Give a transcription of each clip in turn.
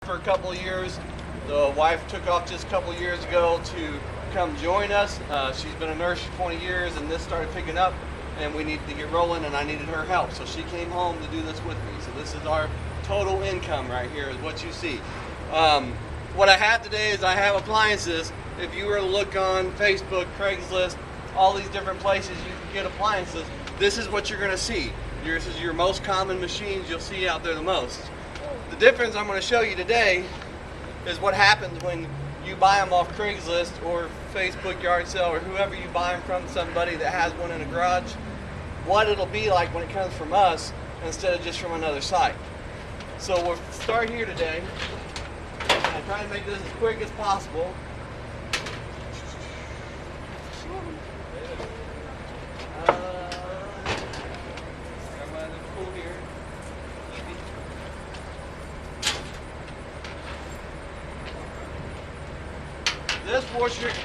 for a couple of years. The wife took off just a couple of years ago to come join us. She's been a nurse for 20 years, and this started picking up, and we needed to get rolling, and I needed her help. So she came home to do this with me. So this is our total income right here is what you see. What I have today is I have appliances. If you were to look on Facebook, Craigslist, all these different places you can get appliances, this is what you're going to see. This is your most common machines you'll see out there the most. The difference I'm going to show you today is what happens when you buy them off Craigslist or Facebook yard sale or whoever you buy them from, somebody that has one in a garage, what it'll be like when it comes from us instead of just from another site. So we'll start here today. I try to make this as quick as possible.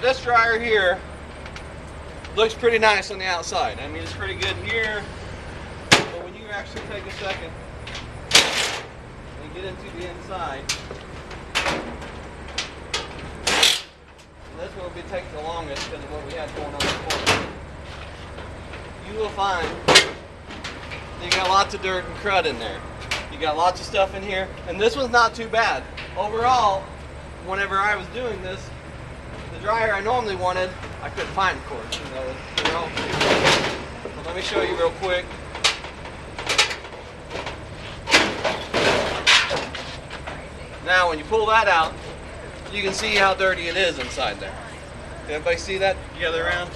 This dryer here looks pretty nice on the outside. I mean, it's pretty good here, but when you actually take a second and get into the inside, and this one will be taking the longest because of what we had going on before, you will find you got lots of dirt and crud in there. You got lots of stuff in here, and this one's not too bad. Overall, whenever I was doing this, the dryer I normally wanted, I couldn't find, of course. You know, they're all so let me show you real quick. Now, when you pull that out, you can see how dirty it is inside there. Can everybody see that? Gather around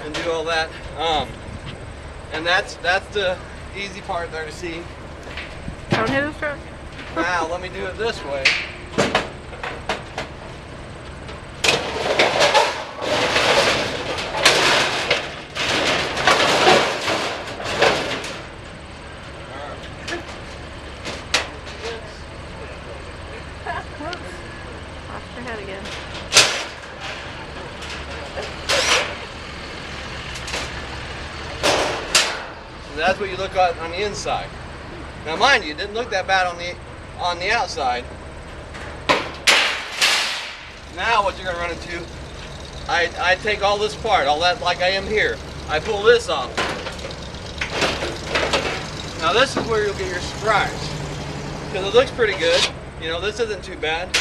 and do all that. And that's the easy part there to see. Don't hit his truck. Now, let me do it this way. Again. So that's what you look at on the inside. Now, mind you, it didn't look that bad on the outside. Now, what you're going to run into, I take all this part, all that like I am here. I pull this off. Now, this is where you'll get your surprise, because it looks pretty good. You know, this isn't too bad.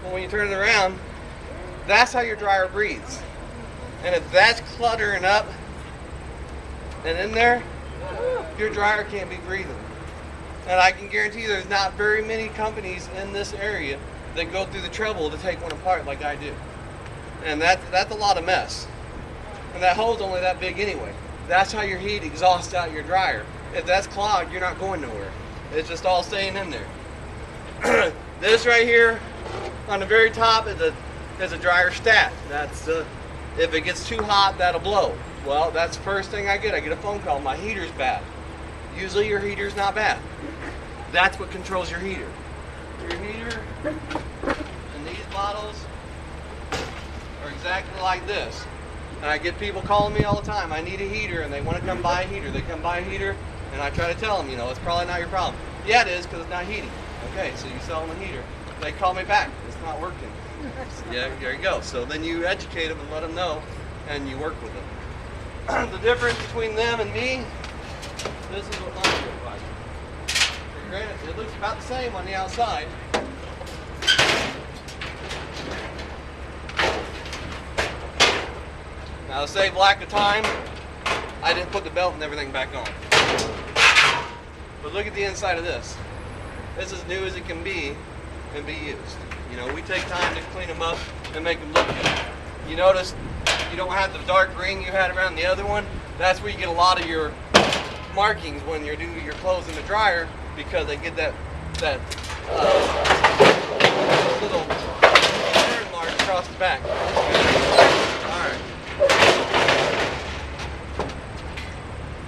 But when you turn it around, that's how your dryer breathes. And if that's cluttering up and in there, your dryer can't be breathing. And I can guarantee you there's not very many companies in this area that go through the trouble to take one apart like I do. And that's a lot of mess. And that hole's only that big anyway. That's how your heat exhausts out your dryer. If that's clogged, you're not going nowhere. It's just all staying in there. This right here on the very top is a dryer stat. That's if it gets too hot, that'll blow. Well, that's the first thing I get. I get a phone call. My heater's bad. Usually your heater's not bad. That's what controls your heater. Your heater and these bottles are exactly like this. And I get people calling me all the time. I need a heater, and they want to come buy a heater. They come buy a heater, and I try to tell them, you know, it's probably not your problem. Yeah, it is, because it's not heating. Okay, so you sell them a heater. They call me back. It's not working. Yeah, there you go. So then you educate them and let them know, and you work with them. The difference between them and me, this is what mine looks like. Granted, it looks about the same on the outside. Now, to save lack of time, I didn't put the belt and everything back on. But look at the inside of this. This is as new as it can be and be used. You know, we take time to clean them up and make them look good. You notice you don't have the dark ring you had around the other one. That's where you get a lot of your markings when you're doing your clothes in the dryer, because they get that little turn mark across the back. Alright.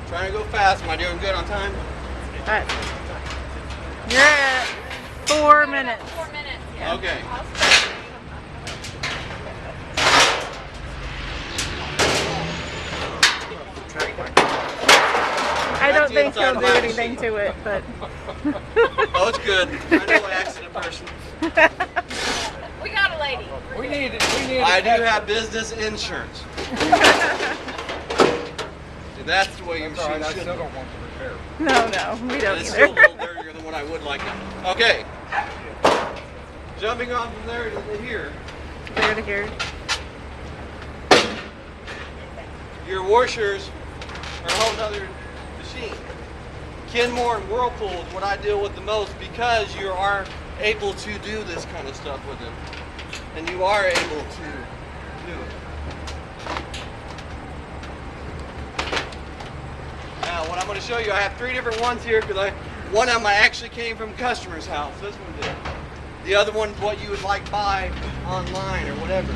Trying to go fast. Am I doing good on time? Alright. You're at 4 minutes. 4 minutes, yeah. Okay. I That's don't the think inside he'll of do my anything machine. to it, but. Oh, it's good. I know an accident person. We got a lady. We need. I do have business insurance. And that's the way your That's all right. machine I should still be. don't want the repair. No, we don't It's still a either. little dirtier than what I would like it. Okay. Jumping on from there to here. There to here. Your washers are a whole nother machine. Kenmore and Whirlpool is what I deal with the most because you are able to do this kind of stuff with them. And you are able to do it. Now what I'm going to show you, I have 3 different ones here because one of them I actually came from a customer's house. This one did. The other one's what you would like buy online or whatever.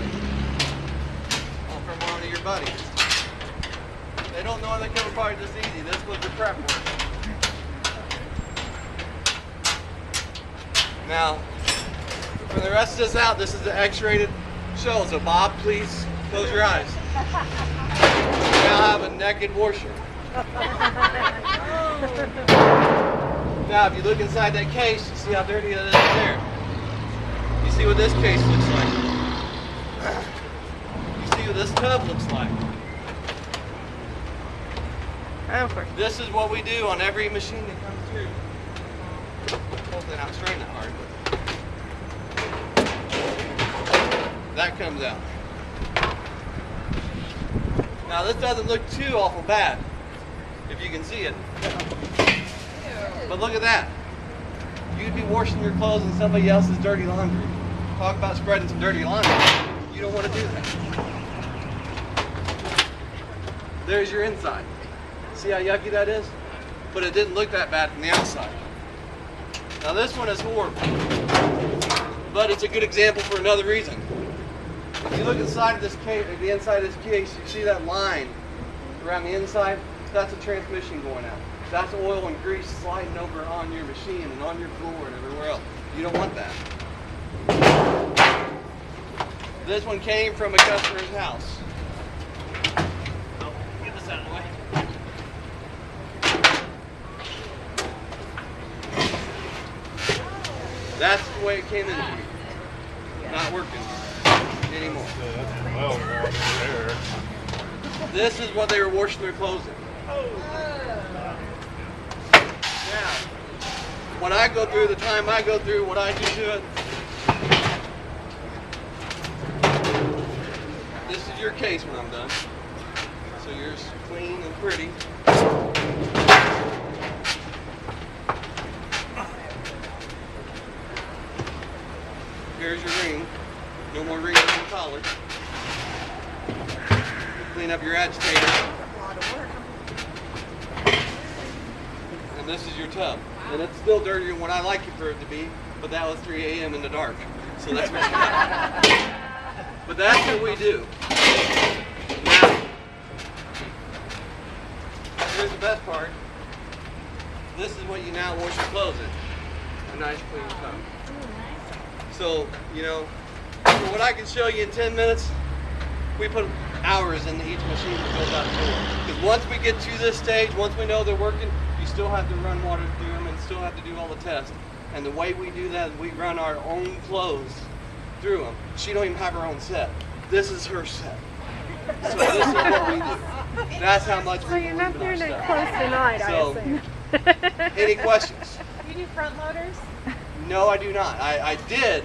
Or from one of your buddies. They don't know they come apart this easy. This was the prep work. Now, for the rest of this out, this is the X-rated show. So Bob, please close your eyes. We now have a naked washer. Now, if you look inside that case, you see how dirty it is there. You see what this case looks like. You see what this tub looks like. Oh, of course. This is what we do on every machine that comes through. Hopefully not strain that hard, but that comes out. Now this doesn't look too awful bad, if you can see it. But look at that. You'd be washing your clothes in somebody else's dirty laundry. Talk about spreading some dirty laundry. You don't want to do that. There's your inside. See how yucky that is? But it didn't look that bad from the outside. Now this one is horrible. But it's a good example for another reason. If you look inside of this case, the inside of this case, you see that line around the inside? That's a transmission going out. That's oil and grease sliding over on your machine and on your floor and everywhere else. You don't want that. This one came from a customer's house. Get this out of the way. That's the way it came in here. Not working anymore. Well, there. This is what they were washing their clothes in. Now, when I go through the time I go through, what I do to it, this is your case when I'm done. So yours clean and pretty. Here's your ring. No more rings on the collar. Clean up your agitator. And this is your tub. And it's still dirtier than what I like it for it to be, but that was 3 a.m. in the dark. So that's what you got. But that's what we do. Now, here's the best part. This is what you now wash your clothes in. A nice clean tub. So, you know, for what I can show you in 10 minutes, we put hours into each machine that goes out the door. Because once we get to this stage, once we know they're working, you still have to run water through them and still have to do all the tests. And the way we do that is we run our own clothes through them. She don't even have her own set. This is her set. So this is what we do. That's how much So we you're believe not in our doing it stuff. close tonight, I So- assume. Any questions? You do front loaders? No, I do not. I did,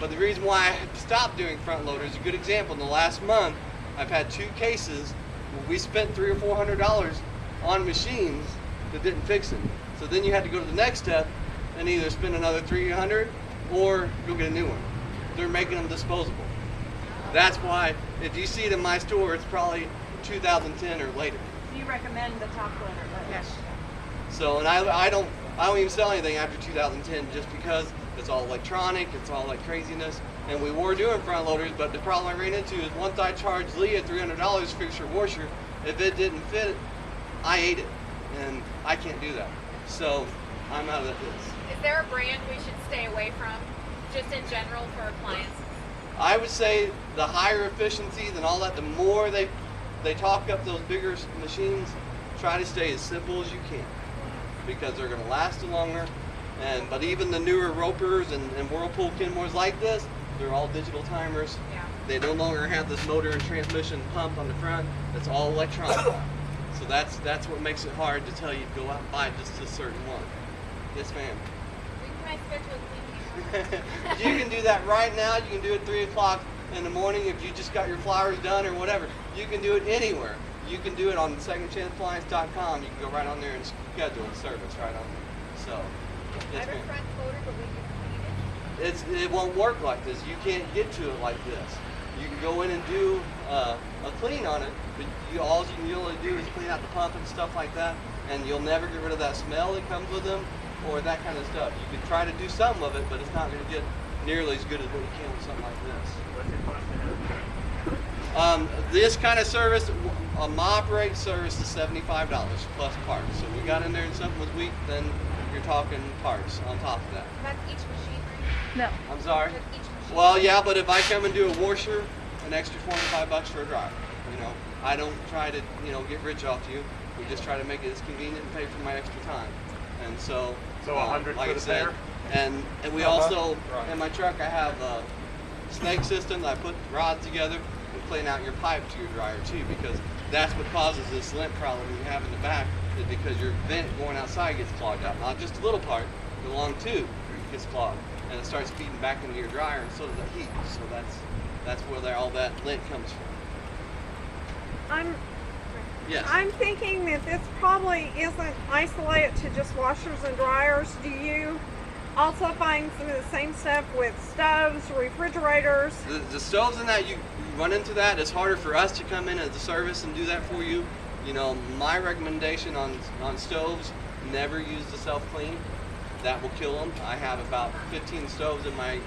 but the reason why I stopped doing front loaders is a good example. In the last month, I've had 2 cases where we spent $300 or $400 on machines that didn't fix it. So then you had to go to the next step and either spend another $300 or go get a new one. They're making them disposable. That's why if you see it in my store, it's probably 2010 or later. Do you recommend the top loader? Yes. So, and I don't even sell anything after 2010 just because it's all electronic, it's all like craziness. And we were doing front loaders, but the problem I ran into is once I charged Leah $300 to fix her washer, if it didn't fit, I ate it. And I can't do that. So, I'm out of this. Is there a brand we should stay away from, just in general for appliances? I would say the higher efficiencies and all that, the more they talk up those bigger machines, try to stay as simple as you can because they're going to last longer. But even the newer Ropers and Whirlpool Kenmores like this, they're all digital timers. Yeah. They no longer have this motor and transmission pump on the front. It's all electronic. So that's what makes it hard to tell you to go out and buy just a certain one. Yes, ma'am. When can I schedule a cleaning? You can do that right now. You can do it 3 o'clock in the morning if you just got your flowers done or whatever. You can do it anywhere. You can do it on secondchanceappliance.com. You can go right on there and schedule a service right on there. So, I yes, have a ma'am. front loader, but we can clean it. It won't work like this. You can't get to it like this. You can go in and do a clean on it, but all you really do is clean out the pump and stuff like that, and you'll never get rid of that smell that comes with them or that kind of stuff. You can try to do some of it, but it's not going to get nearly as good as what you can with something like this. This kind of service, a mop rate service is $75 plus parts. So we got in there and something was weak, then you're talking parts on top of that. That's each machine, right? No. I'm sorry? That's each machine. Well, yeah, but if I come and do a washer, an extra $25 for a dryer. You know, I don't try to, get rich off you. We just try to make it as convenient and pay for my extra time. And so, So 100 like for I the said, pair? and we also in my truck I have a snake system that I put rods together and clean out your pipe to your dryer too, because that's what causes this lint problem you have in the back, is because your vent going outside gets clogged up. Not just a little part, the long tube gets clogged, and it starts feeding back into your dryer, and so does the heat. So that's where all that lint comes from. Yes. I'm thinking that this probably isn't isolated to just washers and dryers. Do you also find some of the same stuff with stoves, refrigerators? The stoves and that, you run into that. It's harder for us to come in as a service and do that for you. My recommendation on stoves, never use the self-clean. That will kill them. I have about 15 stoves in my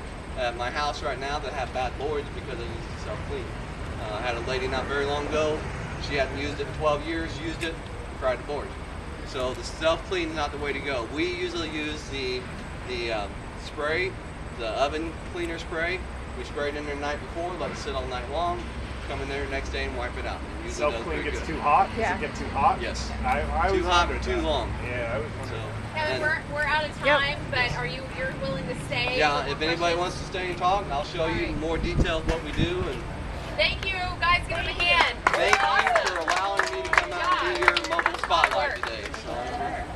house right now that have bad boards because I used the self-clean. I had a lady not very long ago. She hadn't used it in 12 years, used it, fried the board. So the self-clean is not the way to go. We usually use the spray, the oven cleaner spray. We spray it in there the night before, let it sit all night long, come in there the next day and wipe it out. It usually does Self-clean very gets good. too hot? Yeah. Does it get too hot? Yes. I Too was hot or wondering too that. long. Yeah, I was wondering. So, Kevin, we're out of Yep. time, but you're willing to stay? yeah, for if more anybody questions? wants to stay and talk, I'll show you Alright. more details what we do. And Thank you, guys. Give them a hand. thank Awesome. you for allowing me to come out and be your mobile spotlight today. So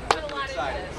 Put a I'm lot into excited. this.